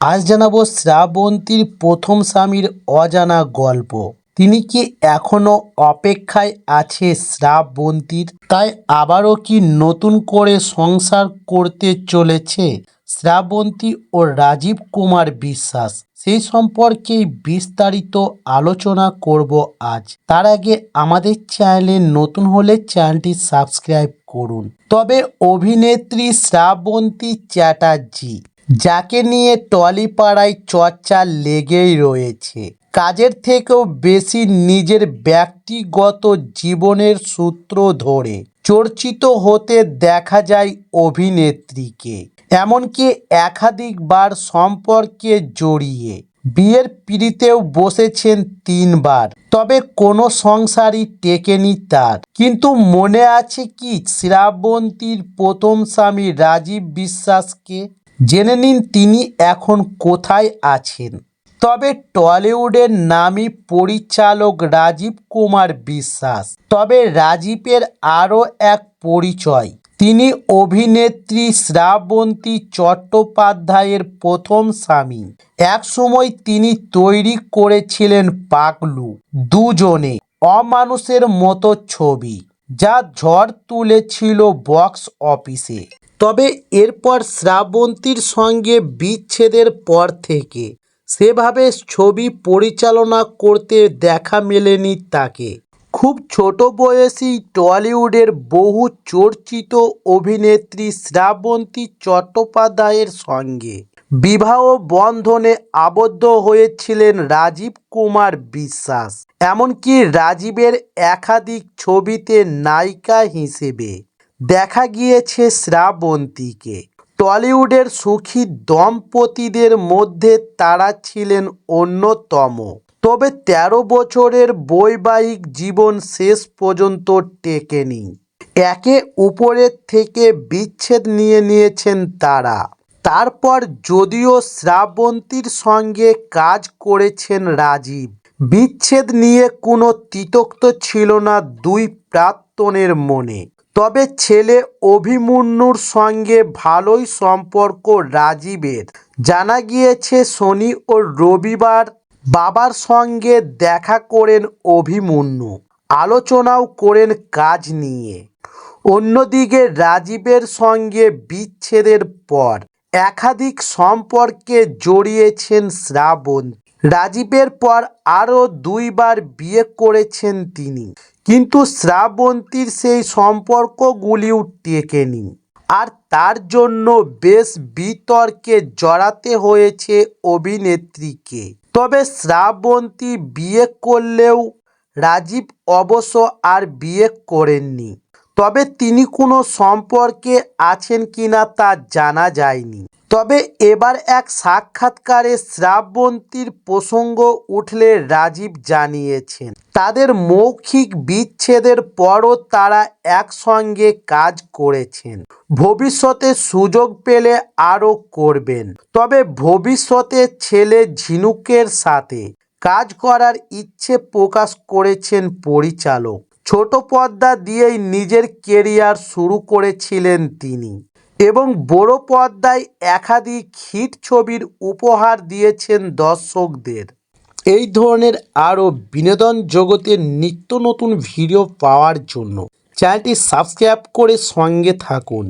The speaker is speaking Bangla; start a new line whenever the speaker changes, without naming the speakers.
আজ জানাবো শ্রাবন্তীর প্রথম স্বামীর অজানা গল্প। তিনি কি এখনো অপেক্ষায় আছে শ্রাবন্তীর? তাই আবারও কি নতুন করে সংসার করতে চলেছে শ্রাবন্তী ও রাজীব কুমার বিশ্বাস? সেই সম্পর্কে বিস্তারিত আলোচনা করব আজ। তার আগে আমাদের চ্যানেলে নতুন হলে চ্যানেলটি সাবস্ক্রাইব করুন। তবে অভিনেত্রী শ্রাবন্তী চ্যাটার্জি, যাকে নিয়ে টলিপাড়ায় চর্চা লেগেই রয়েছে, কাজের থেকেও বেশি নিজের ব্যক্তিগত জীবনের সূত্র ধরে চর্চিত হতে দেখা যায় অভিনেত্রীকে। এমনকি একাধিকবার সম্পর্কে জড়িয়ে বিয়ের পিঁড়িতেও বসেছেন 3বার। তবে কোনো সংসারই টেকেনি তার। কিন্তু মনে আছে কি শ্রাবন্তীর প্রথম স্বামী রাজীব বিশ্বাসকে? জেনে নিন তিনি এখন কোথায় আছেন। তবে টলিউডের নামী পরিচালক রাজীব কুমার বিশ্বাস। তবে রাজীবের আরও এক পরিচয়, তিনি অভিনেত্রী শ্রাবন্তী চট্টোপাধ্যায়ের প্রথম স্বামী। এক সময় তিনি তৈরি করেছিলেন পাগলু, দুজনে অমানুষের মতো ছবি, যা ঝড় তুলেছিল বক্স অফিসে। তবে এরপর শ্রাবন্তীর সঙ্গে বিচ্ছেদের পর থেকে সেভাবে ছবি পরিচালনা করতে দেখা মেলেনি তাকে। খুব ছোট বয়সেই টলিউডের বহু চর্চিত অভিনেত্রী শ্রাবন্তী চট্টোপাধ্যায়ের সঙ্গে বিবাহ বন্ধনে আবদ্ধ হয়েছিলেন রাজীব কুমার বিশ্বাস। এমনকি রাজীবের একাধিক ছবিতে নায়িকা হিসেবে দেখা গিয়েছে শ্রাবন্তীকে। টলিউডের সুখী দম্পতিদের মধ্যে তারা ছিলেন অন্যতম। তবে 13 বছরের বৈবাহিক জীবন শেষ পর্যন্ত টেকেনি। একে অপরের থেকে বিচ্ছেদ নিয়ে নিয়েছেন তারা। তারপর যদিও শ্রাবন্তীর সঙ্গে কাজ করেছেন রাজীব, বিচ্ছেদ নিয়ে কোনো তিক্ততা ছিল না দুই প্রাক্তনের মনে। তবে ছেলে অভিমন্যুর সঙ্গে ভালোই সম্পর্ক রাজীবের। জানা গিয়েছে শনি ও রবিবার বাবার সঙ্গে দেখা করেন অভিমন্যু, আলোচনাও করেন কাজ নিয়ে। অন্যদিকে রাজীবের সঙ্গে বিচ্ছেদের পর একাধিক সম্পর্কে জড়িয়েছেন শ্রাবন্তী। রাজীবের পর আরও 2বার বিয়ে করেছেন তিনি, কিন্তু শ্রাবন্তীর সেই সম্পর্কগুলিও টেকেনি। আর তার জন্য বেশ বিতর্কে জড়াতে হয়েছে অভিনেত্রীকে। তবে শ্রাবন্তী বিয়ে করলেও রাজীব অবশ্য আর বিয়ে করেননি। তবে তিনি কোনো সম্পর্কে আছেন কিনা তা জানা যায়নি। তবে এবার এক সাক্ষাৎকারে শ্রাবন্তীর প্রসঙ্গ উঠলে রাজীব জানিয়েছেন, তাদের মৌখিক বিচ্ছেদের পরও তারা একসঙ্গে কাজ করেছেন। ভবিষ্যতে সুযোগ পেলে আরও করবেন। তবে ভবিষ্যতে ছেলে ঝিনুকের সাথে কাজ করার ইচ্ছে প্রকাশ করেছেন পরিচালক। ছোট পর্দা দিয়েই নিজের কেরিয়ার শুরু করেছিলেন তিনি এবং বড় পর্দায় একাধিক হিট ছবির উপহার দিয়েছেন দর্শকদের। এই ধরনের আরও বিনোদন জগতের নিত্য নতুন ভিডিও পাওয়ার জন্য চ্যানেলটি সাবস্ক্রাইব করে সঙ্গে থাকুন।